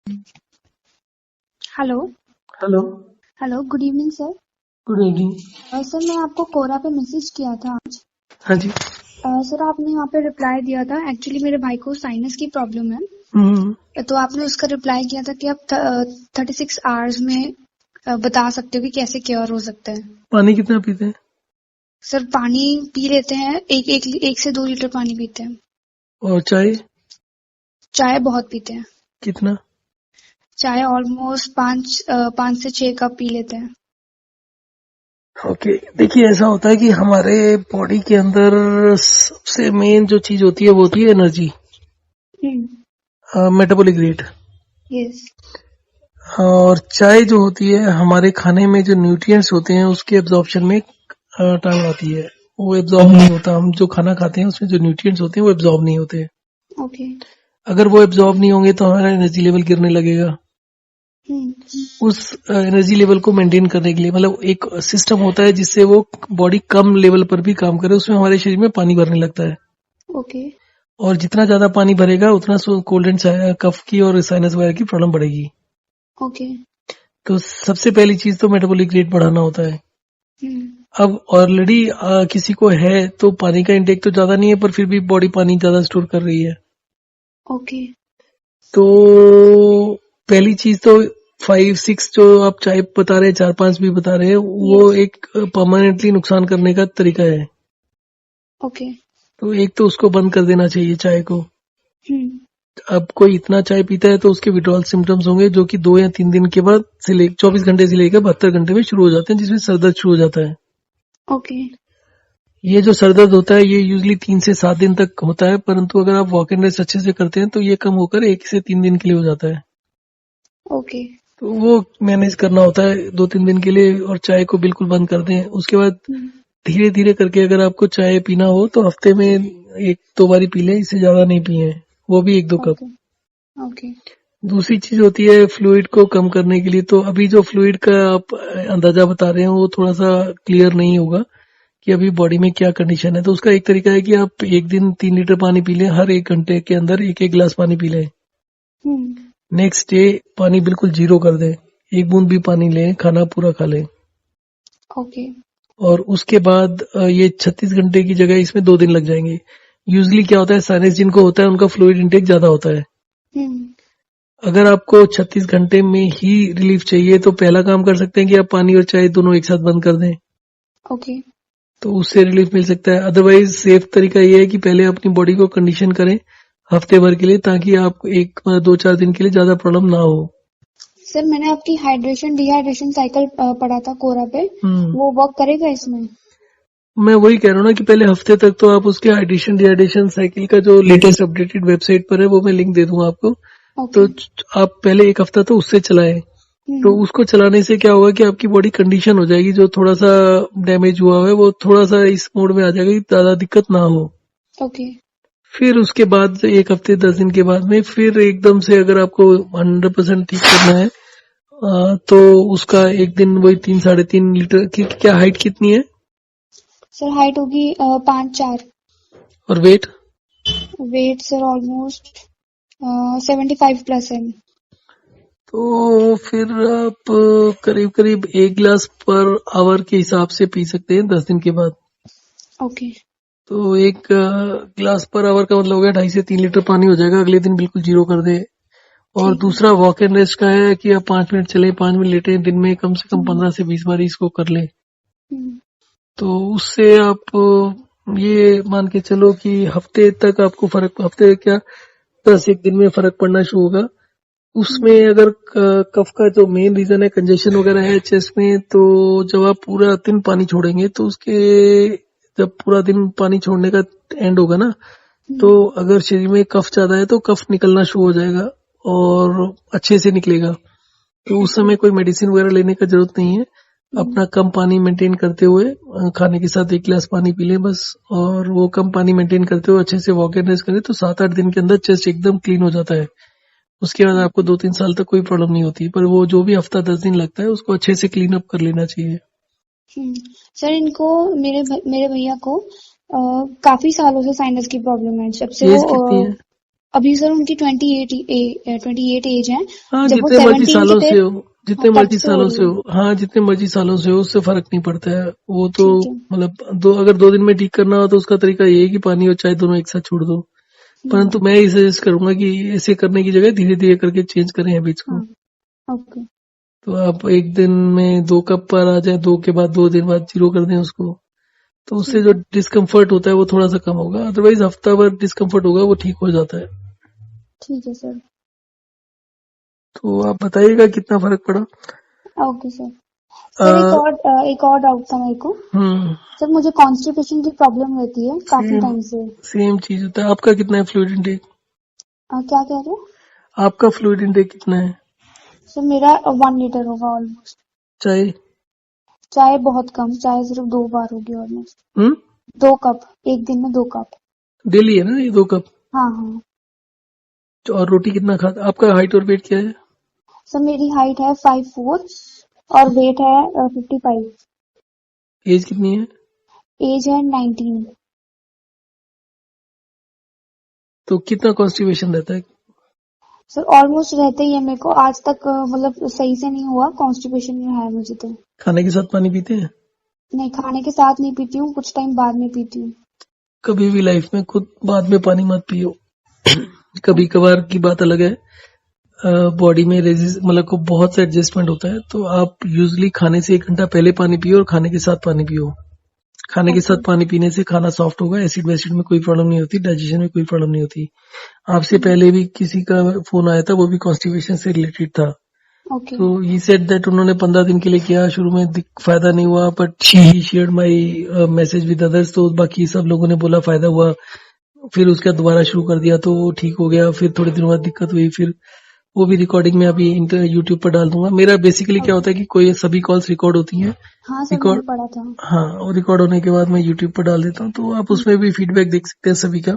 Hello. Hello. Hello, good evening sir. Good evening. Sir मैं आपको कोरा पे मैसेज किया था आज। हाँ जी। सर आपने वहाँ पे रिप्लाई दिया था। एक्चुअली मेरे भाई को साइनस की प्रॉब्लम हम्म। है, तो आपने उसका रिप्लाई किया था कि आप 36 आवर्स में बता सकते हो कि कैसे क्योर हो सकता है। पानी कितना पीते हैं? सर पानी पी लेते हैं, एक से 2 लीटर पानी पीते हैं। और चाय चाय बहुत पीते हैं। कितना? चाय ऑलमोस्ट 5 से 6 कप पी लेते हैं। ओके, देखिए ऐसा होता है कि हमारे बॉडी के अंदर सबसे मेन जो चीज होती है वो होती है एनर्जी, मेटाबॉलिक रेट। यस। और चाय जो होती है हमारे खाने में जो न्यूट्रिएंट्स होते हैं उसके एब्जॉर्प्शन में टाइम आती है। वो एब्जॉर्ब नहीं होता, हम जो खाना खाते हैं उसमें जो न्यूट्रिएंट्स होते हैं वो एब्जॉर्ब नहीं होते। ओके। अगर वो एब्जॉर्ब नहीं होंगे तो हमारा एनर्जी लेवल गिरने लगेगा। उस एनर्जी लेवल को मेंटेन करने के लिए मतलब एक सिस्टम होता है जिससे वो बॉडी कम लेवल पर भी काम करे, उसमें हमारे शरीर में पानी भरने लगता है। ओके। और जितना ज्यादा पानी भरेगा उतना कोल्ड एंड कफ की और साइनस वगैरह की प्रॉब्लम बढ़ेगी। ओके। तो सबसे पहली चीज तो मेटाबॉलिक रेट बढ़ाना होता है। अब ऑलरेडी किसी को है तो पानी का इंटेक तो ज्यादा नहीं है, पर फिर भी बॉडी पानी ज्यादा स्टोर कर रही है। ओके। तो पहली चीज तो 5-6 जो आप चाय बता रहे हैं, 4-5 भी बता रहे हैं, वो Yes. एक परमानेंटली नुकसान करने का तरीका है। ओके। तो एक तो उसको बंद कर देना चाहिए चाय को। अब कोई इतना चाय पीता है तो उसके विड्रॉल सिम्टम्स होंगे जो कि 2 या 3 दिन के बाद से 24 घंटे से लेकर 72 घंटे में शुरू हो जाते हैं, जिसमें सर दर्द शुरू हो जाता है। ओके। ये जो सर दर्द होता है ये यूजली 3 से 7 दिन तक होता है, परंतु अगर आप वॉक एंड रेस्ट अच्छे से करते हैं तो ये कम होकर 1 से 3 दिन के लिए हो जाता है। ओके। तो वो मैनेज करना होता है 2-3 दिन के लिए, और चाय को बिल्कुल बंद कर दें। उसके बाद धीरे धीरे करके अगर आपको चाय पीना हो तो हफ्ते में 1-2 बारी पी लें, इससे ज्यादा नहीं पिए, वो भी 1-2 कप। ओके। ओके। दूसरी चीज होती है फ्लूइड को कम करने के लिए। तो अभी जो फ्लूइड का आप अंदाजा बता रहे हैं वो थोड़ा सा क्लियर नहीं होगा कि अभी बॉडी में क्या कंडीशन है। तो उसका एक तरीका है कि आप एक दिन 3 लीटर पानी पी लें, हर 1 घंटे के अंदर 1-1 गिलास पानी पी लें। नेक्स्ट डे पानी बिल्कुल जीरो कर दें, 1 बूंद भी पानी लें, खाना पूरा खा लें। ओके। और उसके बाद ये 36 घंटे की जगह इसमें 2 दिन लग जाएंगे। यूजली क्या होता है, साइनस जिनको होता है उनका फ्लूइड इंटेक ज्यादा होता है। अगर आपको 36 घंटे में ही रिलीफ चाहिए तो पहला काम कर सकते हैं कि आप पानी और चाय दोनों एक साथ बंद कर दें, ओके। तो उससे रिलीफ मिल सकता है। अदरवाइज सेफ तरीका ये है कि पहले अपनी बॉडी को कंडीशन करें हफ्ते भर के लिए, ताकि आप 2-4 दिन के लिए ज्यादा प्रॉब्लम ना हो। सर मैंने आपकी हाइड्रेशन डिहाइड्रेशन साइकिल पढ़ा था कोरा पे, वो वर्क करेगा इसमें? मैं वही कह रहा हूँ ना कि पहले हफ्ते तक तो आप उसके हाइड्रेशन डिहाइड्रेशन साइकिल का जो लेटेस्ट अपडेटेड वेबसाइट पर है वो मैं लिंक दे दूंगा आपको। ओके। तो आप पहले 1 हफ्ता तो उससे चलाएं। तो उसको चलाने से क्या होगा कि आपकी बॉडी कंडीशन हो जाएगी, जो थोड़ा सा डैमेज हुआ है वो थोड़ा सा इस मोड में आ जाएगा कि ज्यादा दिक्कत ना हो। ओके। फिर उसके बाद 1 हफ्ते 10 दिन के बाद में फिर एकदम से अगर आपको 100% ठीक करना है तो उसका एक दिन वही 3-3.5 लीटर की। क्या हाइट कितनी है? सर हाइट होगी 5'4". और वेट? वेट सर ऑलमोस्ट 75+ है। तो फिर आप करीब करीब 1 गिलास पर आवर के हिसाब से पी सकते हैं 10 दिन के बाद। ओके। तो 1 गिलास पर आवर का मतलब हो गया 2.5 से 3 लीटर पानी हो जाएगा। अगले दिन बिल्कुल जीरो कर दे। और ठीक है। दूसरा वॉक एंड रेस्ट का है कि आप 5 मिनट चले, 5 मिनट लेटे, दिन में कम से कम 15 से 20 बार इसको कर ले। तो उससे आप ये मान के चलो कि हफ्ते तक आपको फर्क, हफ्ते क्या 10 दिन में फर्क पड़ना शुरू होगा। उसमें अगर कफ का जो मेन रीजन है कंजेशन वगैरह है चेस्ट में, तो जब आप पूरा दिन पानी छोड़ेंगे तो उसके जब पूरा दिन पानी छोड़ने का एंड होगा ना, तो अगर शरीर में कफ ज्यादा है तो कफ निकलना शुरू हो जाएगा और अच्छे से निकलेगा। तो उस समय कोई मेडिसिन वगैरह लेने का जरूरत नहीं है। अपना कम पानी मेंटेन करते हुए खाने के साथ 1 गिलास पानी पी लें बस। और वो कम पानी मेंटेन करते हुए अच्छे से वॉक एंड रेस्ट करें तो 7-8 दिन के अंदर चेस्ट एकदम क्लीन हो जाता है। उसके बाद आपको 2-3 साल तक कोई प्रॉब्लम नहीं होती, पर वो जो भी हफ्ता 10 दिन लगता है उसको अच्छे से क्लीन अप कर लेना चाहिए। सर इनको मेरे भैया को काफी सालों से साइनस की प्रॉब्लम है। जब से एज वो कितनी है? अभी सर उनकी 28 एज है। हाँ, जब वो जितने मर्जी 17 सालों के थे से हो, जितने तब मर्जी से हो सालों रही से है। हो, हाँ जितने मर्जी सालों से हो, उससे फर्क नहीं पड़ता है। वो तो ठीक है। मतलब अगर 2 दिन में ठीक करना हो तो उसका तरीका ये है कि पानी और चाय दोनों एक साथ छोड़ दो। परंतु मैं ये सजेस्ट करूंगा कि ऐसे करने की जगह धीरे धीरे करके चेंज करें हैबिट्स को। हाँ। ओके। तो आप एक दिन में 2 कप पर आ जाए, 2 के बाद 2 दिन बाद 0 कर दें उसको, तो उससे ठीक जो है। डिस्कम्फर्ट होता है वो थोड़ा सा कम होगा। अदरवाइज हफ्ता भर डिस्कम्फर्ट होगा, वो ठीक हो जाता है। ठीक है सर। तो आप बताइएगा कितना फर्क पड़ा। Okay sir. सर एक और डाउट था मेरे को। हम्म। सर मुझे कॉन्स्टिपेशन की प्रॉब्लम रहती है काफी सेम टाइम से। सेम चीज होता है। आपका कितना है फ्लूइड इनटेक? क्या कह रहे हो? आपका फ्लूइड इनटेक कितना है? सर मेरा 1 लीटर होगा ऑलमोस्ट। चाय? चाय बहुत कम, चाय सिर्फ 2 बार होगी ऑलमोस्ट। हम्म। 2 कप, एक दिन में 2 कप। डेली है ना ये 2 कप? हाँ हाँ। तो और रोटी कितना खाता? आपका हाइट और वेट क्या है? सर मेरी हाइट है 5'4" और वेट है 55। एज कितनी है? एज है 19। तो कितना कॉन्स्टिपेशन रहता है? सर ऑलमोस्ट रहते ही है मेरे को, आज तक मतलब सही से नहीं हुआ, कॉन्स्टिपेशन में है मुझे तो। खाने के साथ पानी पीते हैं? नहीं, खाने के साथ नहीं पीती हूँ, कुछ टाइम बाद में पीती हूँ। कभी भी लाइफ में खुद बाद में पानी मत पियो। कभी कभार की बात अलग है। बॉडी में रेजिस्ट मतलब को बहुत सा एडजस्टमेंट होता है, तो आप यूजली खाने से 1 घंटा पहले पानी पियो और खाने के साथ पानी पियो। खाने के ओके। साथ पानी पीने से खाना सॉफ्ट होगा, एसिड वैसिड में कोई प्रॉब्लम नहीं होती, डाइजेशन में कोई प्रॉब्लम नहीं होती। आपसे पहले भी किसी का फोन आया था, वो भी कॉन्स्टिपेशन से रिलेटेड था। ओके। तो ही सेड दैट उन्होंने 15 दिन के लिए किया, शुरू में फायदा नहीं हुआ, but he shared my message with others, तो बाकी सब लोगों ने बोला फायदा हुआ। फिर उसके बाद दोबारा शुरू कर दिया तो वो ठीक हो गया। फिर थोड़े दिनों बाद दिक्कत हुई, फिर वो भी रिकॉर्डिंग में अभी यूट्यूब पर डाल दूंगा। मेरा बेसिकली क्या होता है कि कोई सभी कॉल्स रिकॉर्ड होती हैं। हाँ सर, मैंने रिकॉर्ड, पढ़ा था। हाँ, और रिकॉर्ड होने के बाद मैं यूट्यूब पर डाल देता हूँ, तो आप उसमें भी फीडबैक देख सकते हैं सभी का।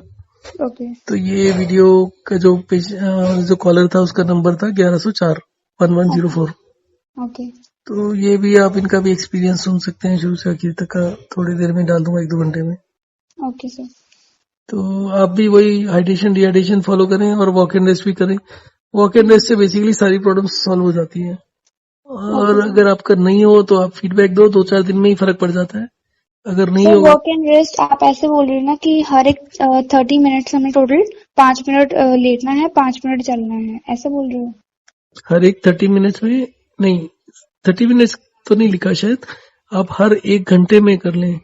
ओके। तो ये वीडियो का जो पेज जो कॉलर था उसका नंबर था 1104 1104। ओके। तो ये भी आप इनका भी एक्सपीरियंस सुन सकते हैं शुरू से आखिर तक का। थोड़ी देर में डाल दूंगा, 1-2 घंटे में। Okay sir. तो आप भी वही हाइड्रेशन डिहाइड्रेशन फॉलो करें और वॉक एंड रेस्ट भी करें। वॉक एंड रेस्ट से बेसिकली सारी प्रॉब्लम्स सॉल्व हो जाती है। और ओके सर। अगर आपका नहीं हो तो आप फीडबैक दो, 2-4 दिन में ही फर्क पड़ जाता है। अगर नहीं सर होगा, वॉक एंड रेस्ट आप ऐसे बोल रहे हैं ना कि हर एक 30 मिनट्स हमें टोटल 5 मिनट लेटना है, 5 मिनट चलना है, ऐसे बोल रहे हो? हर एक 30 मिनट्स में नहीं, 30 मिनट्स तो नहीं लिखा शायद, आप हर 1 घंटे में कर लें।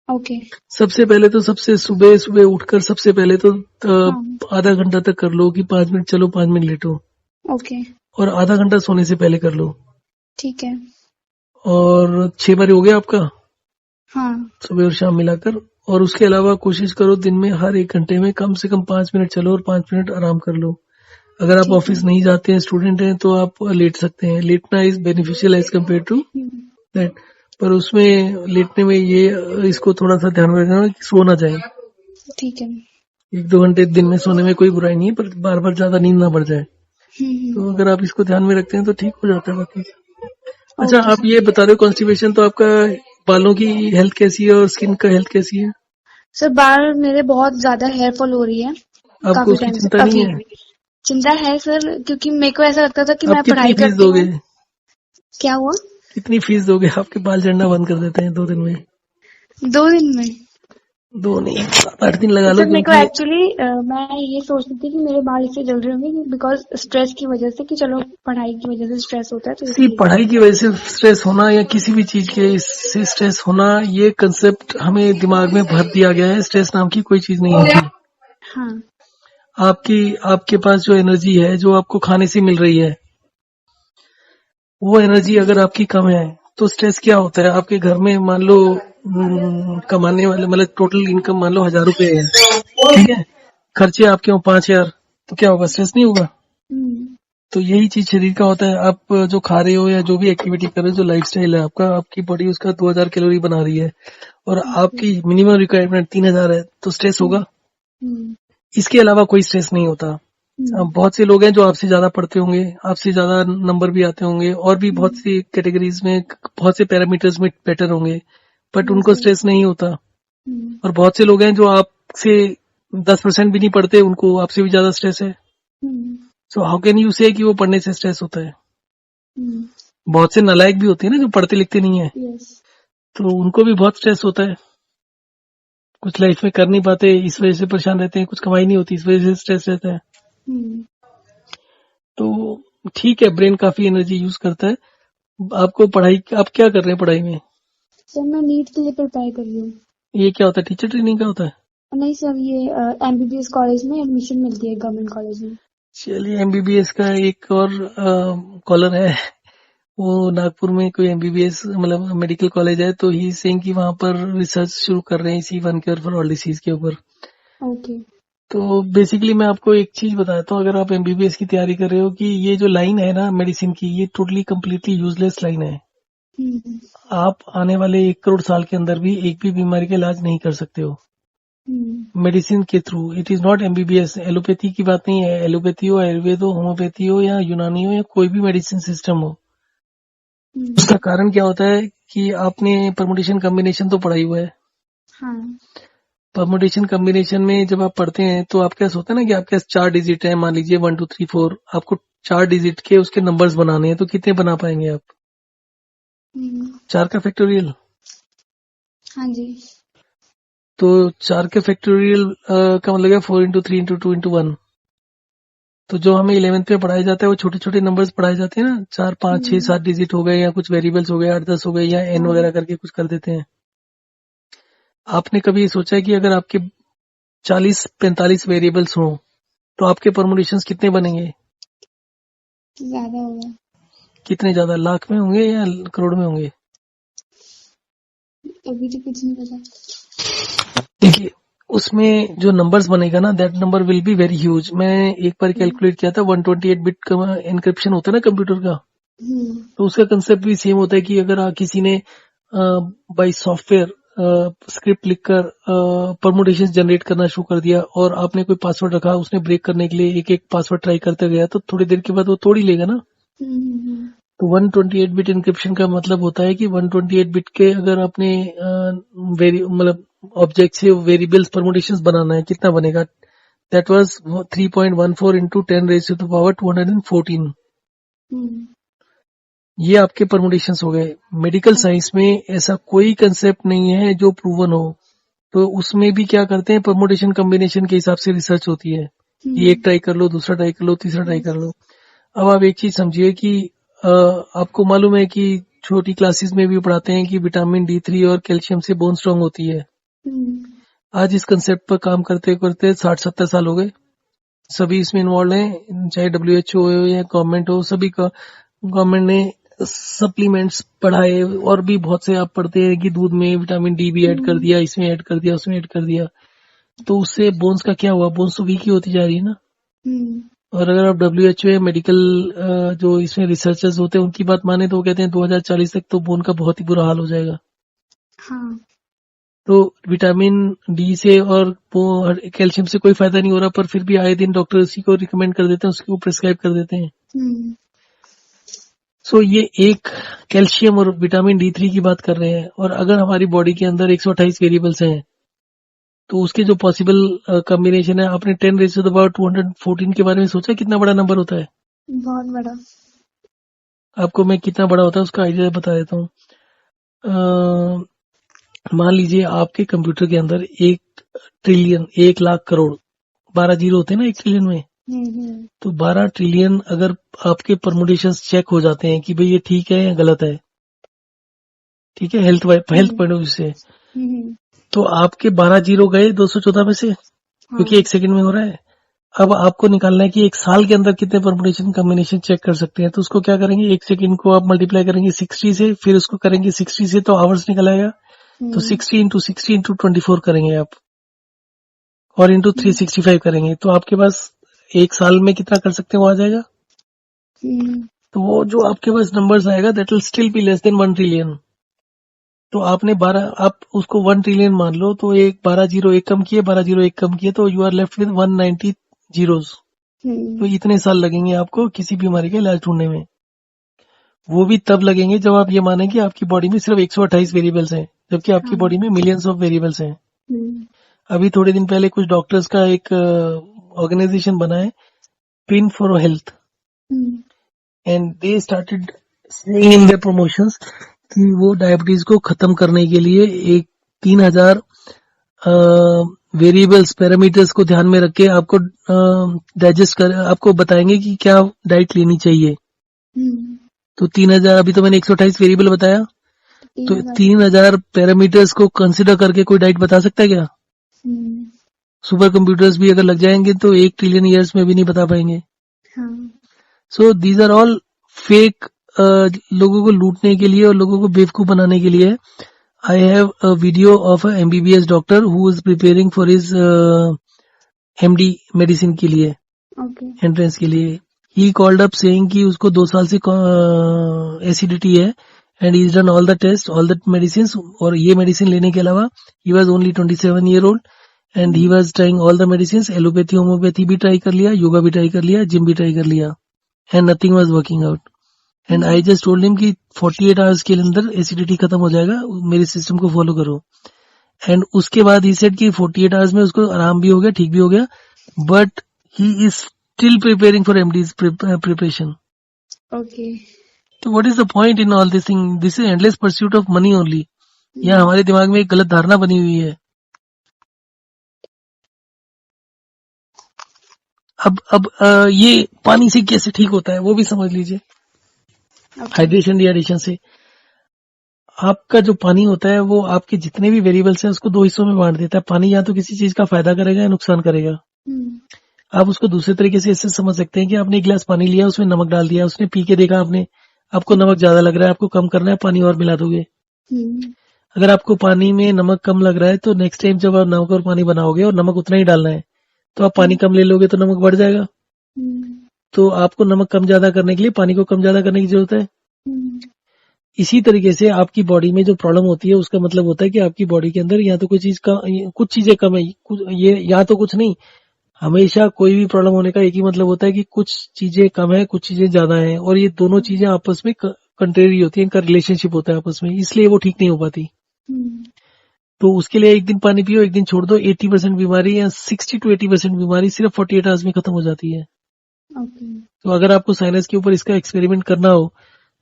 ओके। सबसे पहले तो सबसे सुबह सुबह उठकर सबसे पहले तो हाँ। आधा घंटा तक कर लो कि 5 मिनट चलो 5 मिनट लेटो, ओके। और आधा घंटा सोने से पहले कर लो। ठीक है। और 6 बार हो गया आपका, हाँ। सुबह और शाम मिलाकर। और उसके अलावा कोशिश करो दिन में हर 1 घंटे में कम से कम 5 मिनट चलो और 5 मिनट आराम कर लो। अगर आप ठीक है। ऑफिस नहीं जाते हैं, स्टूडेंट हैं, तो आप लेट सकते हैं। लेटना is beneficial as compared to that. पर उसमें लेटने में ये इसको थोड़ा सा ध्यान रखना कि सो ना जाए। ठीक है। 1-2 घंटे दिन में सोने में कोई बुराई नहीं है, पर बार बार ज्यादा नींद ना बढ़ जाए। हम्म। तो अगर आप इसको ध्यान में रखते हैं तो ठीक हो जाता है बाकी। अच्छा, ओके आप सर। ये बता रहे हो कॉन्स्टिपेशन, तो आपका बालों की हेल्थ कैसी है और स्किन का हेल्थ कैसी है? सर बाल मेरे बहुत ज्यादा हेयर फॉल हो रही है आपको काफी उसकी टाइम से। चिंता नहीं अभी है? चिंता है सर, क्योंकि मेरे को ऐसा लगता था कि आप मैं कितनी पढ़ाई फीस करती दोगे? हूँ। क्या हुआ? कितनी फीस दोगे? आपके बाल झड़ना बंद कर देते हैं 2 दिन में। 2 दिन में? 2 नहीं, 7-8 दिन लगा लो, सर मेरे को क्योंकि एक्चुअली मैं ये सोचती थी कि मेरे बाल इससे जल रहे होंगे बिकॉज स्ट्रेस की वजह से, कि चलो पढ़ाई की वजह से स्ट्रेस होता है तो इसलिए। पढ़ाई की वजह से स्ट्रेस होना या किसी भी चीज के इससे स्ट्रेस होना, ये कंसेप्ट हमें दिमाग में भर दिया गया है। स्ट्रेस नाम की कोई चीज नहीं होती। हाँ। आपके पास जो एनर्जी है, जो आपको खाने से मिल रही है, वो एनर्जी अगर आपकी कम है तो स्ट्रेस क्या होता है? आपके घर में मान लो कमाने वाले मतलब टोटल इनकम मान लो 1000 रुपए है, ठीक है, खर्चे आपके 5000, तो क्या होगा? स्ट्रेस नहीं होगा? हम्म। तो यही चीज शरीर का होता है। आप जो खा रहे हो या जो भी एक्टिविटी कर रहे हो, जो लाइफस्टाइल है आपका, आपकी बॉडी उसका 2000 कैलोरी बना रही है और ओके। आपकी मिनिमम रिक्वायरमेंट 3000 है, तो स्ट्रेस होगा? हम्म। इसके अलावा कोई स्ट्रेस नहीं होता। अब बहुत से लोग हैं जो आपसे ज्यादा पढ़ते होंगे, आपसे ज्यादा नंबर भी आते होंगे, और भी बहुत सी कैटेगरीज में बहुत से पैरामीटर्स में बेटर होंगे, बट उनको सर। स्ट्रेस नहीं होता। हम्म। और बहुत से लोग हैं जो आपसे 10% भी नहीं पढ़ते, उनको आपसे भी ज्यादा स्ट्रेस है। सो हाउ कैन यू से कि वो पढ़ने से स्ट्रेस होता है? बहुत से नालायक भी होते हैं ना जो पढ़ते लिखते नहीं है, तो उनको भी बहुत स्ट्रेस होता है, कुछ लाइफ में कर नहीं पाते, इस वजह से परेशान रहते हैं, कुछ कमाई नहीं होती, इस वजह से स्ट्रेस रहता है। तो ठीक है, ब्रेन काफी एनर्जी यूज करता है। आपको पढ़ाई, आप क्या कर रहे हैं पढ़ाई में? सर मैं नीट के लिए प्रिपेयर कर रही हूँ। ये क्या होता है, टीचर ट्रेनिंग का होता है? नहीं सर, ये MBBS कॉलेज में एडमिशन मिलती है, गवर्नमेंट कॉलेज में। चलिए, एमबीबीएस का एक और कॉलर है, वो नागपुर में कोई एमबीबीएस मतलब मेडिकल कॉलेज है, तो ही सेइंग कि वहां पर रिसर्च शुरू कर रहे हैं इसी one cure for all disease के ऊपर। ओके। तो बेसिकली मैं आपको एक चीज बताता हूँ, अगर आप एमबीबीएस की तैयारी कर रहे हो, कि ये जो लाइन है ना मेडिसिन की, ये टोटली कम्प्लीटली यूजलेस लाइन है। आप आने वाले 1 करोड़ साल के अंदर भी एक भी बीमारी का इलाज नहीं कर सकते हो मेडिसिन के through. It is not MBBS, allopathy की बात नहीं है। एलोपैथी हो, आयुर्वेद हो, होम्योपैथी हो, या यूनानी हो, या कोई भी मेडिसिन सिस्टम हो, उसका कारण क्या होता है कि आपने परमुटेशन कॉम्बिनेशन तो पढ़ा ही हुआ है। हाँ। परमुटेशन कॉम्बिनेशन में जब आप पढ़ते हैं तो आपके पास होता है ना कि आपके पास 4 डिजिट है, मान लीजिए 1 2 3 4, आपको 4 डिजिट के उसके नंबर्स बनाने हैं, तो कितने बना पाएंगे आप? 4 का फैक्टोरियल। हाँ जी। तो 4 के फैक्टोरियल का मतलब है 4 इंटू 3 इंटू 2 इंटू 1। तो जो हमें 11th में पढ़ाया जाता है वो छोटे छोटे नंबर्स पढ़ाए जाते हैं ना, 4 5 6 7 डिजिट हो गए, या कुछ वेरिएबल्स हो गए, 8 10 हो गए, या एन वगैरह करके कुछ कर देते हैं। आपने कभी सोचा है कि अगर आपके 40 45 वेरिएबल्स हों तो आपके परमुटेशंस कितने बनेंगे? ज्यादा होगा। कितने ज्यादा, लाख में होंगे या करोड़ में होंगे? अभी तो कुछ नहीं पता। देखिए, उसमें जो नंबर्स बनेगा ना, that number will be very huge. मैं एक बार कैलकुलेट किया था, 128 बिट का एनक्रिप्शन होता है ना कंप्यूटर का, तो उसका कंसेप्ट भी सेम होता है कि अगर किसी ने बाय सॉफ्टवेयर स्क्रिप्ट लिखकर परमुटेशन जनरेट करना शुरू कर दिया, और आपने कोई पासवर्ड रखा, उसने ब्रेक करने के लिए एक एक पासवर्ड ट्राई करते गया, तो थोड़ी देर के बाद वो तोड़ ही लेगा ना। तो 128 बिट इंक्रिप्शन का मतलब होता है कि 128 बिट के अगर आपने मतलब ऑब्जेक्ट से वेरिएबल्स परमुटेशंस बनाना है, कितना बनेगा? That was 3.14 into 10 raise to the power 214। ये आपके परमुटेशंस हो गए। मेडिकल साइंस में ऐसा कोई कंसेप्ट नहीं है जो प्रूवन हो, तो उसमें भी क्या करते हैं, परमुटेशन कॉम्बिनेशन के हिसाब से रिसर्च होती है। ये एक ट्राई कर लो, दूसरा ट्राई कर लो, तीसरा ट्राई कर लो। अब आप एक चीज समझिए कि आपको मालूम है कि छोटी क्लासेस में भी पढ़ाते हैं कि विटामिन D3 और कैल्शियम से बोन स्ट्रांग होती है। आज इस कंसेप्ट पर काम करते करते 60-70 साल हो गए, सभी इसमें इन्वॉल्व हैं, चाहे WHO हो या गवर्नमेंट हो, सभी का गवर्नमेंट ने सप्लीमेंट्स पढ़ाए, और भी बहुत से आप पढ़ते हैं कि दूध में विटामिन D भी ऐड कर दिया, इसमें ऐड कर दिया, उसमें ऐड कर दिया, तो उससे बोन्स का क्या हुआ? बोन्स तो वीक ही होती जा रही है ना। और अगर आप WHO या मेडिकल जो इसमें रिसर्चर्स होते हैं उनकी बात माने, तो वो कहते हैं 2040 तक तो बोन का बहुत ही बुरा हाल हो जाएगा। हाँ। तो विटामिन D से और कैल्शियम से कोई फायदा नहीं हो रहा, पर फिर भी आए दिन डॉक्टर उसी को रिकमेंड कर देते हैं, उसको प्रिस्क्राइब कर देते हैं। सो ये एक कैल्शियम और विटामिन D3 की बात कर रहे हैं, और अगर हमारी बॉडी के अंदर 128 वेरिएबल्स हैं, तो उसके जो पॉसिबल कॉम्बिनेशन है, आपने 10 रेज़ टू द पावर 214 के बारे में सोचा कितना बड़ा नंबर होता है? बहुत बड़ा। आपको मैं कितना बड़ा होता है उसका आइडिया बता देता हूँ। मान लीजिए आपके कंप्यूटर के अंदर 1 ट्रिलियन, 1 लाख करोड़, 12 जीरो होते हैं ना 1 ट्रिलियन में, तो 12 ट्रिलियन अगर आपके परमुटेशंस चेक हो जाते हैं कि भाई ये ठीक है या गलत है, ठीक है, हेल्थ पॉइंट ऑफ व्यू से, तो आपके 12 जीरो गए 214 में से, क्योंकि 1 सेकंड में हो रहा है। अब आपको निकालना है कि 1 साल के अंदर कितने परमुटेशन कॉम्बिनेशन चेक कर सकते हैं, तो उसको क्या करेंगे, 1 सेकंड को आप मल्टीप्लाई करेंगे 60 से, फिर उसको करेंगे 60 से तो आवर्स निकल आएगा, तो 60 इंटू 60 इंटू 24 करेंगे आप, और इंटू 365 करेंगे, तो आपके पास 1 साल में कितना कर सकते हैं वो आ जाएगा। तो वो जो आपके पास नंबर्स आएगा that will still be less than 1 trillion. तो आपने 12, आप उसको 1 ट्रिलियन मान लो, तो 12 जीरो एक कम किए, 12 जीरो एक कम किए, तो you are left with 190 zeros. तो इतने साल लगेंगे आपको किसी बीमारी का इलाज ढूंढने में। वो भी तब लगेंगे जब आप ये माने कि आपकी बॉडी में सिर्फ 128 वेरिएबल्स हैं, जबकि आपकी बॉडी में मिलियंस ऑफ वेरिएबल्स हैं। अभी थोड़े दिन पहले कुछ डॉक्टर्स का एक ऑर्गेनाइजेशन बना है, pin for health, and they started saying in their promotions कि वो डायबिटीज को खत्म करने के लिए एक 3000 वेरिएबल्स पैरामीटर्स को ध्यान में रख के आपको डाइजेस्ट कर आपको बताएंगे कि क्या डाइट लेनी चाहिए। तो 3000, अभी तो मैंने 128 वेरिएबल बताया, तो 3000 पैरामीटर्स को कंसिडर करके कोई डाइट बता सकता है क्या? सुपर कंप्यूटर्स भी अगर लग जाएंगे तो 1 ट्रिलियन ईयर्स में भी नहीं बता पाएंगे। So these are all fake, लोगों को लूटने के लिए और लोगों को बेवकूफ बनाने के लिए। I have a video of a MBBS doctor who is preparing for his MD medicine के लिए, एंट्रेंस के लिए। He called up saying कि उसको 2 साल से एसिडिटी है and he's done all the tests, all the medicines, और ये मेडिसिन लेने के अलावा he was only 27 year old and he was trying all the medicines, allopathy homeopathy भी ट्राई कर लिया, योगा भी ट्राई कर लिया, जिम भी ट्राई कर लिया, and nothing was working out. And I just told him कि 48 आवर्स के अंदर एसिडिटी खत्म हो जाएगा, मेरे सिस्टम को फॉलो करो। एंड उसके बाद ही सेड कि 48 आवर्स में उसको आराम भी हो गया, ठीक भी हो गया, but he is still preparing for MDs preparation. Okay, तो what is the point in all this thing? This is endless pursuit of money only. यहाँ हमारे दिमाग में एक गलत धारणा बनी हुई है। अब ये पानी से कैसे ठीक होता है वो भी समझ लीजिए। हाइड्रेशन डिहाइड्रेशन से आपका जो पानी होता है वो आपके जितने भी वेरिएबल्स हैं उसको 2 हिस्सों में बांट देता है। पानी या तो किसी चीज का फायदा करेगा या नुकसान करेगा। आप उसको दूसरे तरीके से इससे समझ सकते हैं कि आपने एक गिलास पानी लिया, उसमें नमक डाल दिया, उसने पी के देखा, आपने आपको नमक ज्यादा लग रहा है, आपको कम करना है, पानी और मिला दोगे। अगर आपको पानी में नमक कम लग रहा है तो नेक्स्ट टाइम जब आप नमक और पानी बनाओगे और नमक उतना ही डालना है तो आप पानी कम ले लोगे तो नमक बढ़ जाएगा। तो आपको नमक कम ज्यादा करने के लिए पानी को कम ज्यादा करने की जरूरत है। इसी तरीके से आपकी बॉडी में जो प्रॉब्लम होती है उसका मतलब होता है कि आपकी बॉडी के अंदर या तो कुछ चीजें कम है, ये या तो कुछ नहीं, हमेशा कोई भी प्रॉब्लम होने का एक ही मतलब होता है कि कुछ चीजें कम है, कुछ चीजें ज्यादा है, और ये दोनों चीजें आपस में कंट्रेरी होती है, इनका रिलेशनशिप होता है आपस में, इसलिए वो ठीक नहीं हो पाती। तो उसके लिए एक दिन पानी पियो, एक दिन छोड़ दो, 80% बीमारी या 60 to 80% बीमारी सिर्फ 48 आवर्स में खत्म हो जाती है। तो अगर आपको साइनस के ऊपर इसका एक्सपेरिमेंट करना हो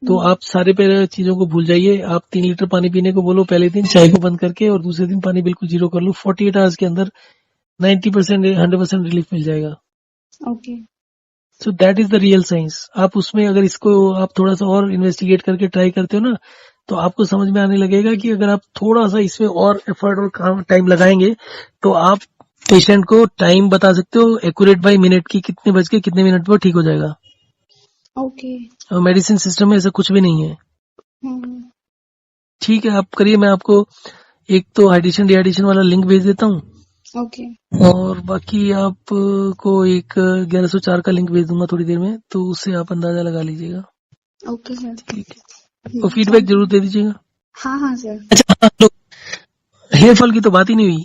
तो आप सारे पहले चीजों को भूल जाइए। आप 3 लीटर पानी पीने को बोलो पहले दिन, चाय को बंद करके, और दूसरे दिन पानी बिल्कुल जीरो कर लो। 48 आवर्स के अंदर 90% 100% रिलीफ मिल जाएगा। Okay, so that is the real science. आप उसमें अगर इसको आप थोड़ा सा और इन्वेस्टिगेट करके ट्राई करते हो ना तो आपको समझ में आने लगेगा कि अगर आप थोड़ा सा इसमें और एफर्ट और टाइम लगाएंगे तो आप पेशेंट को टाइम बता सकते हो एक्यूरेट बाय मिनट की, कितने बज के कितने मिनट पर ठीक हो जाएगा। ओके, और मेडिसिन सिस्टम में ऐसा कुछ भी नहीं है। ठीक है, आप करिए, मैं आपको एक तो हाइड्रेशन डिहाइड्रेशन वाला लिंक भेज देता हूँ। ओके, और बाकी आपको एक 1104 का लिंक भेज दूंगा थोड़ी देर में, तो उससे आप अंदाजा लगा लीजिएगा। ओके सर, ठीक है, और फीडबैक जरूर दे दीजिएगा। हाँ सर। अच्छा, हेयर फॉल की तो बात ही नहीं हुई।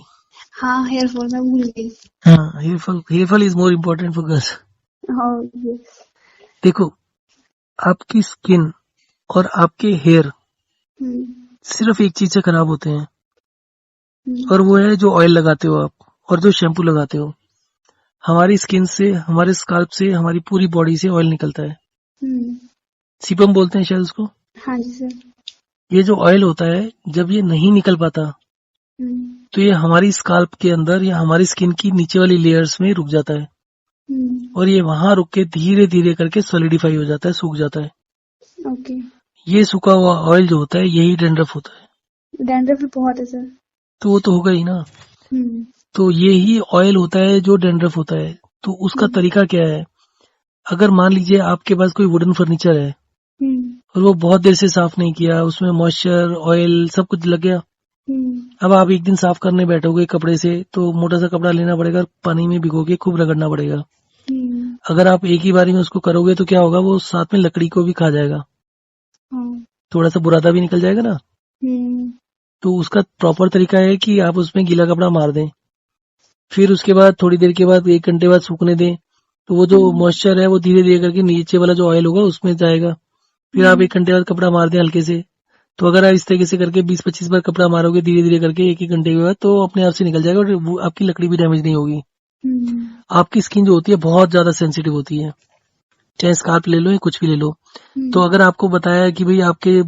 हाँ, हेयर फॉल मैं भूल गई। हाँ, hair fall is more important for girls. देखो, आपकी स्किन और आपके हेयर सिर्फ एक चीज से खराब होते हैं, और वो है जो ऑयल लगाते हो आप और जो शैम्पू लगाते हो। हमारी स्किन से, हमारे स्काल्प से, हमारी पूरी बॉडी से ऑयल निकलता है। सीबम बोलते हैं शायद उसको। हाँ जी सर। ये जो ऑयल होता है जब ये नहीं निकल पाता तो ये हमारी स्काल्प के अंदर या हमारी स्किन की नीचे वाली लेयर्स में रुक जाता है, और ये वहां रुक के धीरे धीरे करके सॉलिडिफाई हो जाता है, सूख जाता है। ओके, ये सूखा हुआ ऑयल जो होता है यही डैंड्रफ होता है। डैंड्रफ भी बहुत है सर। तो वो तो होगा ही ना। तो ये ही ऑयल होता है जो डैंड्रफ होता है। तो उसका तरीका क्या है? अगर मान लीजिए आपके पास कोई वुडन फर्नीचर है और वो बहुत देर से साफ नहीं किया, उसमें मॉइस्चर, ऑयल सब कुछ लग गया। अब आप एक दिन साफ करने बैठोगे कपड़े से तो मोटा सा कपड़ा लेना पड़ेगा, पानी में भिगो के खूब रगड़ना पड़ेगा। अगर आप एक ही बारी में उसको करोगे तो क्या होगा, वो साथ में लकड़ी को भी खा जाएगा, थोड़ा सा बुरादा भी निकल जाएगा ना। तो उसका प्रॉपर तरीका है कि आप उसमें गीला कपड़ा मार दें, फिर उसके बाद थोड़ी देर के बाद 1 घंटे बाद सूखने दें, तो वो जो मॉइस्चर है वो धीरे धीरे करके नीचे वाला जो ऑयल होगा उसमें जाएगा। फिर आप 1 घंटे बाद कपड़ा मार दें हल्के से, तो अगर आप इस तरीके से करके 20-25 बार कपड़ा मारोगे धीरे धीरे करके 1-1 घंटे के बाद, तो अपने आप से निकल जाएगा और वो आपकी लकड़ी भी डैमेज नहीं होगी। आपकी स्किन जो होती है बहुत ज्यादा सेंसिटिव होती है, चाहे स्काल्प ले लो या कुछ भी ले लो। तो अगर आपको बताया कि भाई आपके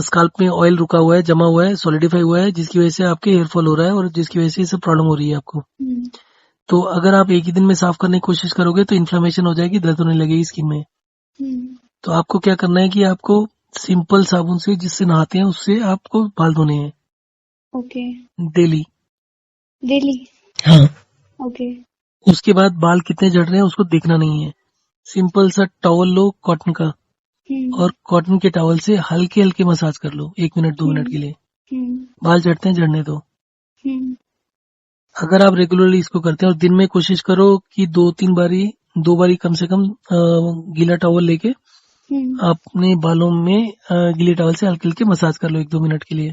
स्काल्प में ऑयल रुका हुआ है, जमा हुआ है, सॉलिडिफाई हुआ है, जिसकी वजह से आपके हेयर फॉल हो रहा है और जिसकी वजह से ये सब प्रॉब्लम हो रही है आपको, तो अगर आप एक ही दिन में साफ करने की कोशिश करोगे तो इन्फ्लेमेशन हो जाएगी, दर्द होने लगेगी स्किन में। तो आपको क्या करना है कि आपको सिंपल साबुन से जिससे नहाते हैं उससे आपको बाल धोने हैं। ओके। डेली। हाँ। ओके। उसके बाद बाल कितने झड़ रहे हैं उसको देखना नहीं है, सिंपल सा टॉवल लो कॉटन का, और कॉटन के टॉवल से हल्के हल्के मसाज कर लो 1 मिनट 2 मिनट के लिए। बाल झड़ते हैं, झड़ने दो। अगर आप रेगुलरली इसको करते हैं और दिन में कोशिश करो कि 2 बारी कम से कम गीला टॉवल लेके अपने बालों में गीले टॉवल से हल्के हल्के मसाज कर लो 1-2 मिनट के लिए।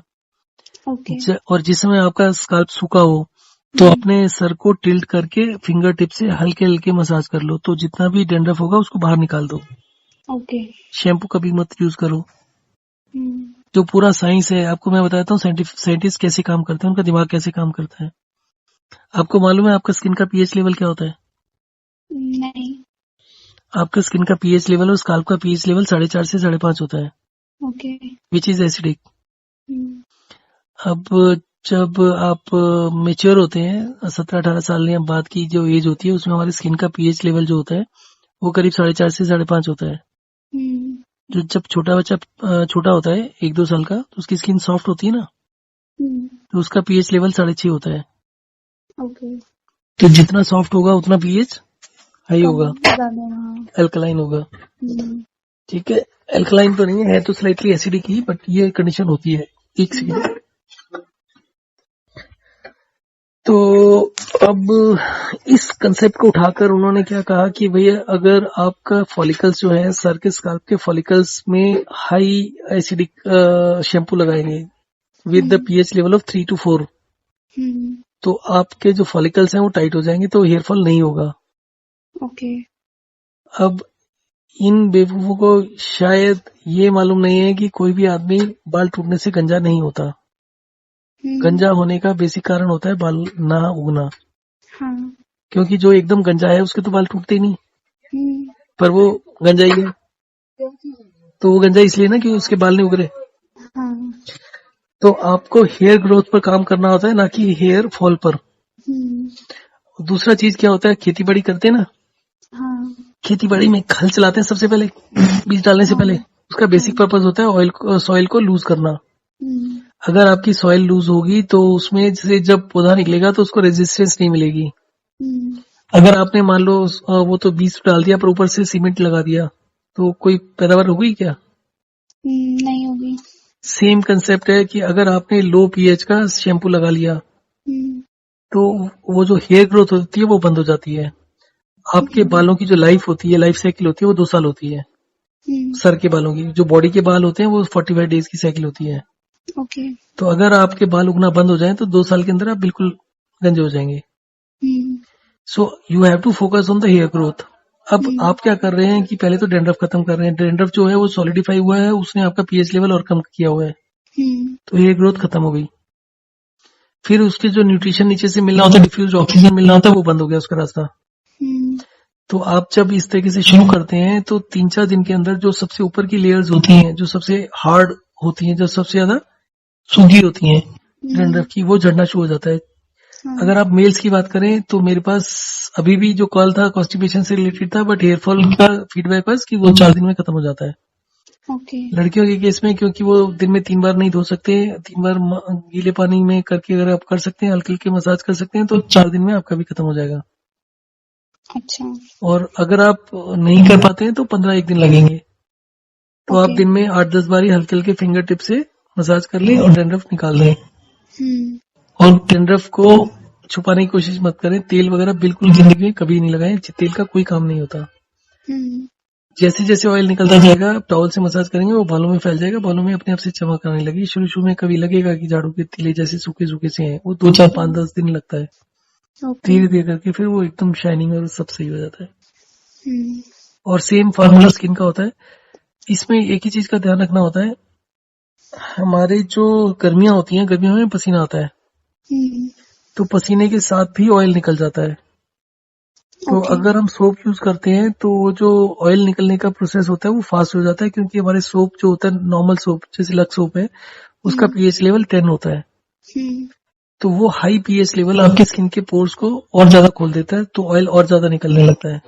और जिस समय आपका स्काल्प सूखा हो तो अपने सर को टिल्ट करके फिंगर टिप से हल्के हल्के मसाज कर लो, तो जितना भी डैंड्रफ होगा उसको बाहर निकाल दो। शैम्पू कभी मत यूज करो। जो पूरा साइंस है आपको मैं बताता हूँ, साइंटिस्ट कैसे काम करते हैं, उनका दिमाग कैसे काम करता है। आपको मालूम है आपका स्किन का पीएच लेवल क्या होता है? नहीं। आपका स्किन का पीएच लेवल और स्काल्प का पीएच लेवल 4.5 से 5.5 होता है, विच इज एसिडिक। अब जब आप मेच्योर होते हैं 17-18 साल या बाद की जो एज होती है, उसमें हमारी स्किन का पीएच लेवल जो होता है वो करीब 4.5 से 5.5 होता है। जो जब छोटा बच्चा छोटा होता है 1-2 साल का, तो उसकी स्किन सॉफ्ट होती है ना, तो उसका पीएच लेवल 6.5 होता है। तो जितना सॉफ्ट होगा उतना पीएच हाई होगा, अल्कलाइन होगा। ठीक है, अल्कलाइन तो नहीं है तो स्लाइटली एसिडिक ही, बट ये कंडीशन होती है। एक सेकेंड। तो अब इस कंसेप्ट को उठाकर उन्होंने क्या कहा कि भैया अगर आपका फॉलिकल्स जो है सर के स्काल्प के फॉलिकल्स में हाई एसिडिक शैम्पू लगाएंगे with the pH level of 3 to 4, तो आपके जो फॉलिकल्स हैं वो टाइट हो जाएंगे, तो हेयर फॉल नहीं होगा। अब इन बेवकूफों को शायद ये मालूम नहीं है कि कोई भी आदमी बाल टूटने से गंजा नहीं होता। गंजा होने का बेसिक कारण होता है बाल ना उगना। क्योंकि जो एकदम गंजा है उसके तो बाल टूटते ही नहीं, पर वो गंजा ही है, तो वो गंजा इसलिए ना कि उसके बाल नहीं उग रहे। तो आपको हेयर ग्रोथ पर काम करना होता है, ना कि हेयर फॉल पर। दूसरा चीज क्या होता है, खेती बाड़ी करते हैं ना, खेती बाड़ी में हल चलाते हैं सबसे पहले बीज डालने से पहले। उसका बेसिक पर्पस होता है सॉइल को लूज करना। अगर आपकी सॉइल लूज होगी तो उसमें से जब पौधा निकलेगा तो उसको रेजिस्टेंस नहीं मिलेगी। अगर आपने मान लो वो तो बीज डाल दिया पर ऊपर से सीमेंट लगा दिया, तो कोई पैदावार होगी क्या? नहीं होगी। सेम कंसेप्ट है कि अगर आपने लो पीएच का शैम्पू लगा लिया तो वो जो हेयर ग्रोथ होती है वो बंद हो जाती है। आपके बालों की जो लाइफ होती है, लाइफ साइकिल होती है, वो 2 साल होती है। सर के बालों की, जो बॉडी के बाल होते हैं वो 45 डेज की साइकिल होती है। तो अगर आपके बाल उगना बंद हो जाए तो 2 साल के अंदर आप बिल्कुल गंजे हो जाएंगे। So you have to focus on the hair growth. अब आप क्या कर रहे हैं कि पहले तो डैंड्रफ खत्म कर रहे हैं। डैंड्रफ जो है वो सॉलिडिफाई हुआ है, उसने आपका पीएच लेवल और कम किया हुआ है, तो हेयर ग्रोथ खत्म हो गई। फिर उसके जो न्यूट्रिशन नीचे से मिलना होता है, डिफ्यूज ऑक्सीजन मिलना होता है, वो बंद हो गया उसका रास्ता। तो आप जब इस तरीके से शुरू करते हैं तो 3-4 दिन के अंदर जो सबसे ऊपर की लेयर्स होती हैं, जो सबसे हार्ड होती हैं, जो सबसे ज्यादा सूखी होती हैं डैंड्रफ की, वो झड़ना शुरू हो जाता है। अगर आप मेल्स की बात करें तो मेरे पास अभी भी जो कॉल था कॉन्स्टिपेशन से रिलेटेड था, बट हेयरफॉल का फीडबैक बस कि वो 4 दिन में खत्म हो जाता है। लड़कियों के केस में क्योंकि वो दिन में 3 बार नहीं धो सकते, 3 बार गीले पानी में करके अगर आप कर सकते हैं, हल्के हल्के मसाज कर सकते हैं, तो 4 दिन में आपका भी खत्म हो जाएगा। अच्छा। और अगर आप नहीं कर पाते हैं तो 15 दिन लगेंगे। तो आप दिन में 8-10 बार हल्के हल्के फिंगर टिप से मसाज कर लें और डैंड्रफ निकाल दें। और डैंड्रफ को छुपाने की कोशिश मत करें। तेल वगैरह बिल्कुल जिंदगी में कभी नहीं लगाएं, तेल का कोई काम नहीं होता। जैसे जैसे ऑयल निकलता जाएगा आप टॉवल से मसाज करेंगे, वो बालों में फैल जाएगा, बालों में अपने आप से चमक आने लगी। शुरू में कभी लगेगा कि झाड़ू के तीले जैसे सूखे सूखे से हैं, वो 2-4-5-10 दिन लगता है। धीरे धीरे करके फिर वो एकदम शाइनिंग और सब सही हो जाता है। और सेम फार्मूला स्किन का होता है। इसमें एक ही चीज का ध्यान रखना होता है, हमारे जो गर्मियां होती हैं, गर्मियों में पसीना आता है, तो पसीने के साथ भी ऑयल निकल जाता है। तो ओके। अगर हम सोप यूज करते हैं तो वो जो ऑयल निकलने का प्रोसेस होता है वो फास्ट हो जाता है, क्योंकि हमारे सोप जो होता है, नॉर्मल सोप जैसे लक्स सोप है, उसका पीएच लेवल 10 होता है। तो वो हाई पीएच लेवल आपके स्किन के पोर्स को और ज्यादा खोल देता है, तो ऑयल और ज्यादा निकलने लगता है।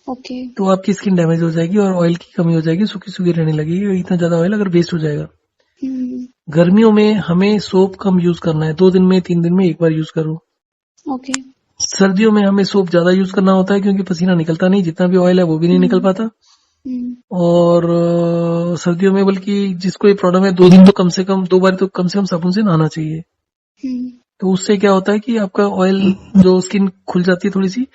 ओके। तो आपकी स्किन डैमेज हो जाएगी और ऑयल की कमी हो जाएगी, सूखी सूखी रहने लगेगी, इतना ज्यादा ऑयल अगर वेस्ट हो जाएगा। गर्मियों में हमें सोप कम यूज करना है, 2 दिन में 3 दिन में एक बार यूज करो। ओके। सर्दियों में हमें सोप ज्यादा यूज करना होता है, क्योंकि पसीना निकलता नहीं, जितना भी ऑयल है वो भी नहीं निकल पाता। और सर्दियों में बल्कि जिसको ये प्रॉब्लम है, 2 दिन तो कम से कम 2 बार तो कम से कम साबुन से नहाना चाहिए। तो उससे क्या होता है कि आपका ऑयल जो स्किन खुल जाती है थोड़ी सी,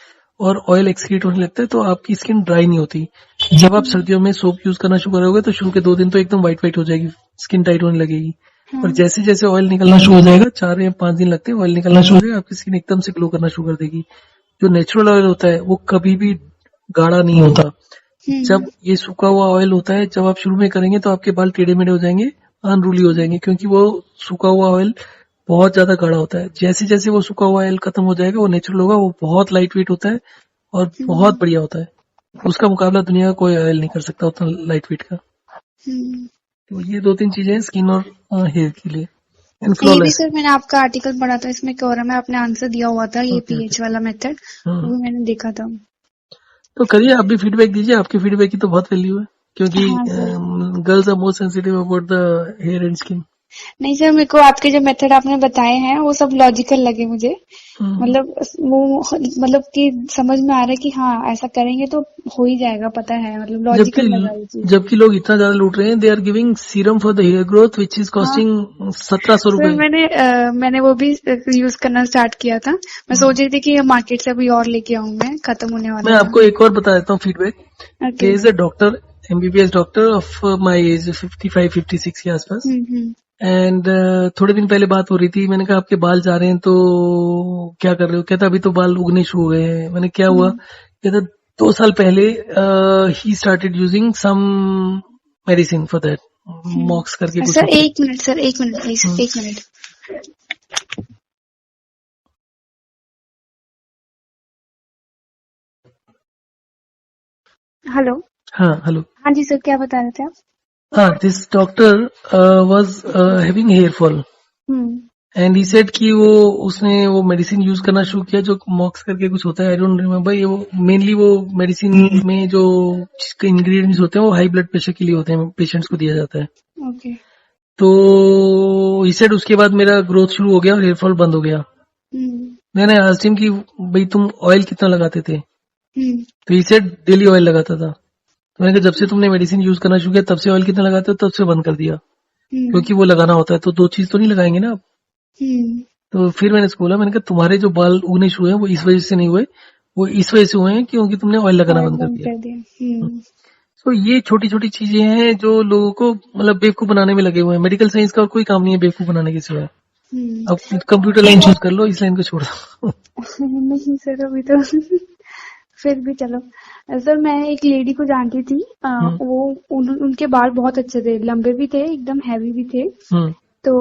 और ऑयल एक्सक्रीट होने लगता है, तो आपकी स्किन ड्राई नहीं होती। जब आप सर्दियों में सोप यूज करना शुरू करोगे तो शुरू के 2 दिन तो एकदम व्हाइट व्हाइट हो जाएगी, स्किन टाइट होने लगेगी। और जैसे जैसे ऑयल निकलना शुरू हो जाएगा, 4 या 5 दिन लगते हैं, ऑयल निकलना शुरू हो जाएगा, आपकी स्किन एकदम से ग्लो करना शुरू कर देगी। जो नेचुरल ऑयल होता है वो कभी भी गाढ़ा नहीं होता। जब ये सूखा हुआ ऑयल होता है, जब आप शुरू में करेंगे तो आपके बाल टेढ़े मेढ़े हो जाएंगे, अनरूली हो जाएंगे, क्योंकि वो सूखा हुआ ऑयल बहुत ज्यादा गाढ़ा होता है। जैसे जैसे वो सूखा हुआ ऑयल खत्म हो जाएगा, वो नेचुरल होगा, वो बहुत लाइट वेट होता है और बहुत बढ़िया होता है। उसका मुकाबला दुनिया का कोई ऑयल नहीं कर सकता उतना लाइट वेट का। तो ये 2-3 चीजें हैं स्किन और हेयर के लिए। ये भी सर मैंने आपका आर्टिकल पढ़ा था, इसमें कोरम में आपने आंसर दिया हुआ था, ये पीएच वाला मेथड, वो भी मैंने देखा था। तो करिए, आप भी फीडबैक दीजिए, आपके फीडबैक की तो बहुत वैल्यू है, क्योंकि girls are more sensitive about the hair and skin. नहीं सर, मेरे को आपके जो मेथड आपने बताए हैं वो सब लॉजिकल लगे मुझे। मतलब वो मतलब कि समझ में आ रहा है कि हाँ ऐसा करेंगे तो हो ही जाएगा, पता है, मतलब लॉजिकल लगा ये चीज। जबकि लोग इतना ज्यादा लूट रहे हैं, they are giving serum for the hair growth which is costing 1700 रुपए। मैंने वो भी यूज करना स्टार्ट किया था। मैं सोच रही थी कि मार्केट से अभी और लेके आऊं, मैं खत्म होने वाला। मैं आपको एक और बता देता हूँ feedback. There is a doctor, MBBS doctor of my age, 55-56 के आसपास। एंड थोड़े दिन पहले बात हो रही थी, मैंने कहा आपके बाल जा रहे हैं तो क्या कर रहे हो? कहता अभी तो बाल उगने शुरू हो गए हैं। मैंने क्या हुआ? कहता 2 साल पहले ही started using some medicine for that, मॉक्स करके कुछ। सर एक मिनट प्लीज, 1 मिनट। हेलो। हाँ हेलो। हाँ जी सर, क्या बता रहे थे आप? हाँ, this doctor was having hair fall and he said कि उसने वो मेडिसिन यूज करना शुरू किया, जो मॉक्स करके कुछ होता है, आई डोंट रिमेम्बर। ये वो मेनली वो मेडिसिन में जो इंग्रेडिएंट्स होते हैं वो हाई ब्लड प्रेशर के लिए होते हैं, पेशेंट्स को दिया जाता है। ओके। तो ही सेड उसके बाद मेरा ग्रोथ शुरू हो गया और हेयर फॉल बंद हो गया। मैंने आस्क्ड हिम कि भाई तुम ऑयल कितना लगाते थे? तो ही सेड डेली ऑयल लगाता था। तो मैंने कहा जब से तुमने मेडिसिन यूज करना शुरू किया तब से ऑयल कितना लगाते हो? तब से बंद कर दिया। क्योंकि वो लगाना होता है, तो 2 चीज तो नहीं लगाएंगे ना आप। तो फिर मैंने इसको बोला, मैंने कहा तुम्हारे जो बाल उगने शुरू हुए वो इस वजह से नहीं हुए, वो इस वजह से हुए हैं क्योंकि तुमने ऑयल लगाना बंद कर दिया। तो ये छोटी छोटी चीजें हैं जो लोगों को मतलब बेवकूफ बनाने में लगे हुए हैं। मेडिकल साइंस का और कोई काम नहीं है बेवकूफ बनाने के सिवाय। अब कंप्यूटर लाइन चूज कर लो, इस लाइन को छोड़ दो। नहीं सर, अभी तो फिर भी चलो। सर मैं एक लेडी को जानती थी, वो उनके बाल बहुत अच्छे थे, लंबे भी थे, एकदम हैवी भी थे। तो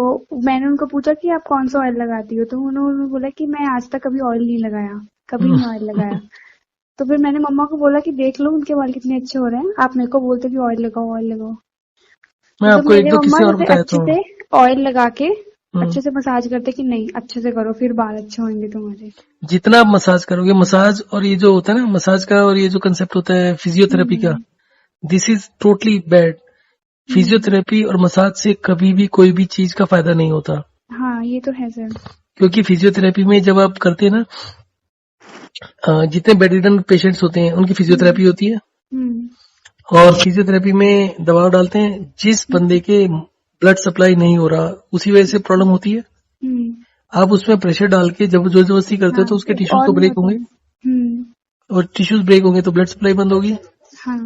मैंने उनको पूछा कि आप कौन सा ऑयल लगाती हो, तो उन्होंने बोला कि मैं आज तक कभी ऑयल नहीं लगाया, कभी नहीं ऑयल लगाया। तो फिर मैंने मम्मा को बोला कि देख लो उनके बाल कितने अच्छे हो रहे हैं, आप मेरे को बोलते कि ऑयल लगाओ ऑयल लगाओ। मैं तो आपको एक दो किस्से और बताया अच्छे से ऑयल लगा के अच्छे से मसाज करते कि नहीं अच्छे से करो, फिर बाल अच्छे होंगे तुम्हारे। जितना आप मसाज करोगे, मसाज और ये जो होता है ना मसाज का, और ये जो कंसेप्ट होता है फिजियोथेरेपी का, this is totally bad. Physiotherapy और मसाज से कभी भी कोई भी चीज का फायदा नहीं होता। हाँ ये तो है सर। क्योंकि फिजियोथेरेपी में जब आप करते हैं ना, जितने बेडरिडन पेशेंट्स होते हैं उनकी फिजियोथेरेपी होती है, और फिजियोथेरेपी में दबाव डालते हैं। जिस बंदे के ब्लड सप्लाई नहीं हो रहा उसी वजह से प्रॉब्लम होती है। आप उसमें प्रेशर डाल के जब जोर जबरदस्ती करते हो तो उसके टिश्यूज तो ब्रेक होंगे, और टिश्यूज ब्रेक होंगे तो ब्लड सप्लाई बंद होगी।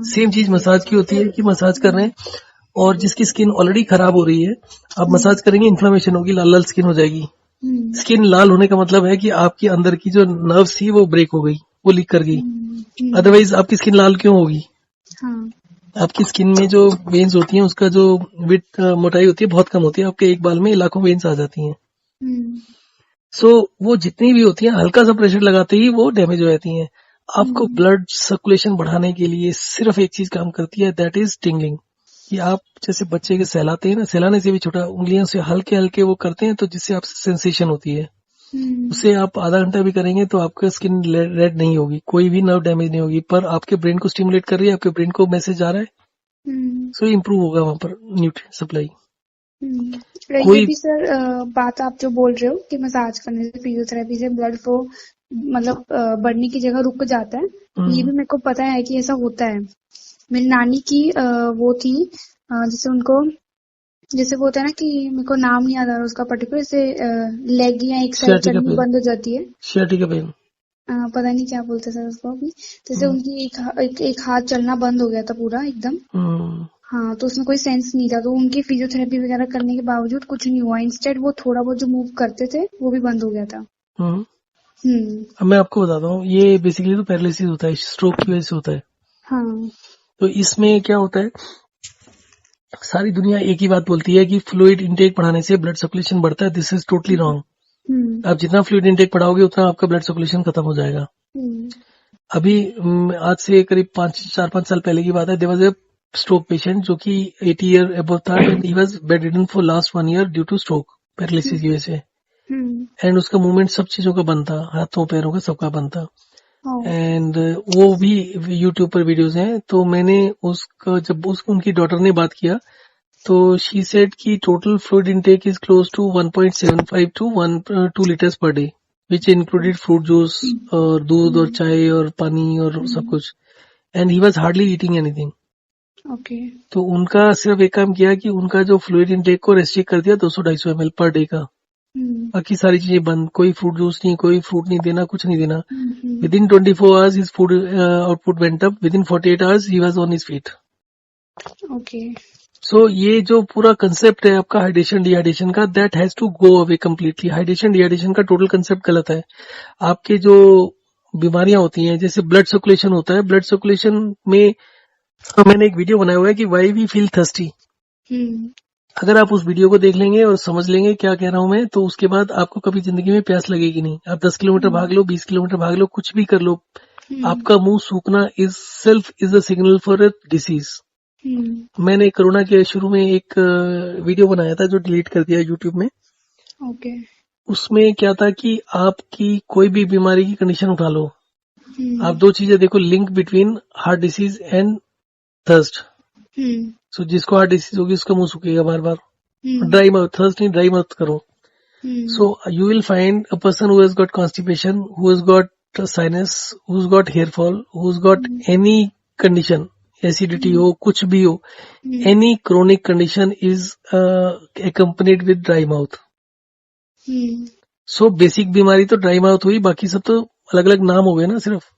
सेम चीज मसाज की होती है कि मसाज कर रहे हैं, और जिसकी स्किन ऑलरेडी खराब हो रही है आप मसाज करेंगे, इन्फ्लेमेशन होगी, लाल लाल स्किन हो जाएगी। स्किन लाल होने का मतलब है कि आपके अंदर की जो नर्व्स थी वो ब्रेक हो गई, वो लीक कर गई। अदरवाइज आपकी स्किन लाल क्यों होगी? आपकी स्किन में जो वेन्स होती हैं उसका जो विड्थ मोटाई होती है बहुत कम होती है, आपके एक बाल में लाखों वेन्स आ जाती हैं। सो वो जितनी भी होती हैं हल्का सा प्रेशर लगाते ही वो डैमेज हो जाती हैं। आपको ब्लड सर्कुलेशन बढ़ाने के लिए सिर्फ एक चीज काम करती है, दैट इज टिंगलिंग। कि आप जैसे बच्चे के सहलाते हैं ना, सहलाने से भी छोटा, उंगलियों से हल्के हल्के वो करते हैं तो जिससे आपसे सेंसेशन होती है, उसे आप आधा घंटा भी करेंगे तो आपका स्किन रेड नहीं होगी, कोई भी नर्व डैमेज नहीं होगी, पर आपके ब्रेन को स्टिमुलेट कर रही है, आपके ब्रेन को मैसेज आ रहा है, सो इम्प्रूव होगा वहां पर न्यूट्रिएंट सप्लाई। ये भी सर बात आप जो बोल रहे हो कि मसाज करने से, फिजियोथेरेपी से ब्लड फ्लो मतलब बढ़ने की जगह रुक जाता है, ये भी मेरे को पता है कि ऐसा होता है। मेरी नानी की वो थी, जैसे उनको, जैसे वो होता है ना कि मेरे को नाम नहीं याद आ रहा उसका पर्टिकुलर, से लेग या एक साइड चलनी बंद हो जाती है, सियाटिका पेन, पता नहीं क्या बोलते सर उसको अभी, जैसे उनकी एक हाथ चलना बंद हो गया था पूरा एकदम। हाँ, तो उसमें कोई सेंस नहीं था, तो उनकी फिजियोथेरेपी वगैरह करने के बावजूद कुछ नहीं हुआ, इंस्टेड वो थोड़ा बहुत जो मूव करते थे वो भी बंद हो गया था। अब मैं आपको बताता हूँ, ये बेसिकली तो पैरालिसिस होता है, स्ट्रोक की वजह से होता है। हाँ। तो इसमें क्या होता है, सारी दुनिया एक ही बात बोलती है कि फ्लूइड इंटेक बढ़ाने से ब्लड सर्कुलेशन बढ़ता है। This is totally wrong. आप जितना फ्लूइड इंटेक बढ़ाओगे उतना आपका ब्लड सर्कुलेशन खत्म हो जाएगा। अभी आज से करीब 4-5 साल पहले की बात है, there was a stroke patient जो कि 80 ईयर अबव था and he was bed ridden for last 1 year due to stroke, paralysis की वजह से। एंड उसका मूवमेंट सब चीजों का बंद था, हाथों पैरों का सबका बंद था। एंड वो भी यूट्यूब पर वीडियोस हैं। तो मैंने उसका जब उनकी डॉटर ने बात किया तो शी सेड कि total fluid intake is close to 1.75 to 2 litres per day, which included fruit juice और दूध और चाय और पानी और सब कुछ। And he was hardly eating anything. तो उनका सिर्फ एक काम किया कि उनका जो फ्लूइड इनटेक को रेस्ट्रिक्ट कर दिया 200-250 ml पर डे का। बाकी सारी चीजें बंद, कोई फ्रूट जूस नहीं, कोई फ्रूट नहीं देना, कुछ नहीं देना। Within 24 hours his food output went up, within 48 hours he was on his feet. So ये जो पूरा कंसेप्ट है आपका हाइड्रेशन डिहाइड्रेशन का, that has to go away completely. Hydration dehydration का टोटल कंसेप्ट गलत है। आपके जो बीमारियां होती हैं, जैसे ब्लड सर्कुलेशन होता है, ब्लड सर्कुलेशन में मैंने एक वीडियो बनाया हुआ है कि वाई वी फील थर्स्टी। अगर आप उस वीडियो को देख लेंगे और समझ लेंगे क्या कह रहा हूं मैं, तो उसके बाद आपको कभी जिंदगी में प्यास लगेगी नहीं। आप 10 किलोमीटर भाग लो, 20 किलोमीटर भाग लो, कुछ भी कर लो, आपका मुंह सूखना is self is a signal for a disease. मैंने कोरोना के शुरू में एक वीडियो बनाया था जो डिलीट कर दिया यूट्यूब में। उसमें क्या था कि आपकी कोई भी बीमारी की कंडीशन उठा लो, आप 2 चीजें देखो, link between heart disease and thirst. So जिसको हार्ट डिसीज होगी उसका मुंह सूखेगा बार बार। ड्राई माउथ, थर्स्ट नहीं, ड्राई माउथ करो। So you will find a person who has got constipation, who has got sinus, who has got hair fall, who has got any condition, acidity हो, कुछ भी हो, any chronic condition is accompanied with dry mouth. So basic बीमारी तो dry mouth हुई, बाकी सब तो अलग अलग नाम हो गए ना सिर्फ।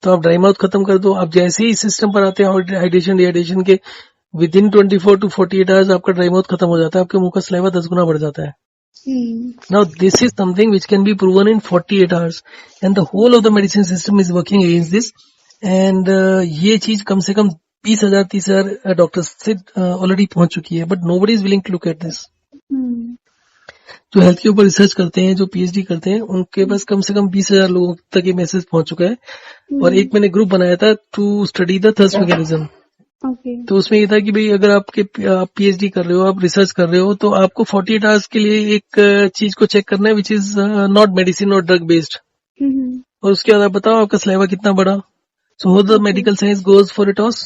तो आप ड्राई माउथ खत्म कर दो। आप जैसे ही सिस्टम पर आते हैं हाइड्रेशन डिहाइड्रेशन के, विदिन 24 to 48 आवर्स आपका ड्राई माउथ खत्म हो जाता है, आपके मुंह का सलाइवा 10 गुना बढ़ जाता है। Now this is something which can be proven in 48 hours and the whole of the medicine system is working against this. And ये चीज कम से कम 20,000-30,000 डॉक्टर्स से ऑलरेडी पहुंच चुकी है, but nobody is willing to look at this. जो health के ऊपर रिसर्च करते हैं, जो पीएचडी करते हैं, उनके पास कम से कम 20,000 लोगों तक ये मैसेज पहुंच चुका है। और एक मैंने ग्रुप बनाया था to study the thirst mechanism. तो उसमें ये था कि भाई अगर आप पीएचडी कर रहे हो, आप रिसर्च कर रहे हो, तो आपको 48 आवर्स के लिए एक चीज को चेक करना है विच इज नॉट मेडिसिन और ड्रग बेस्ड। और उसके बाद आप बताओ आपका सलाइवा कितना बड़ा। So how the medical science goes for a toss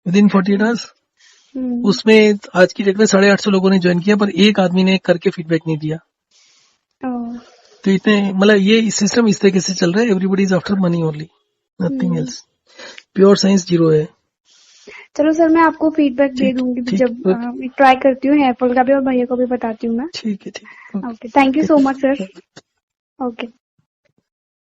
within 48 hours. उसमें आज की डेट में 850 लोगों ने ज्वाइन किया, पर एक आदमी ने करके फीडबैक नहीं दिया। तो इतने, मतलब ये सिस्टम इस तरीके से चल रहा है। Everybody is after money only, nothing else. Pure science zero है। चलो सर, मैं आपको फीडबैक दे दूंगी जब ट्राई करती हूँ हेयर फॉल का भी, और भैया को भी बताती हूँ मैं। ठीक है, ठीक। Okay, thank you so much sir. Okay.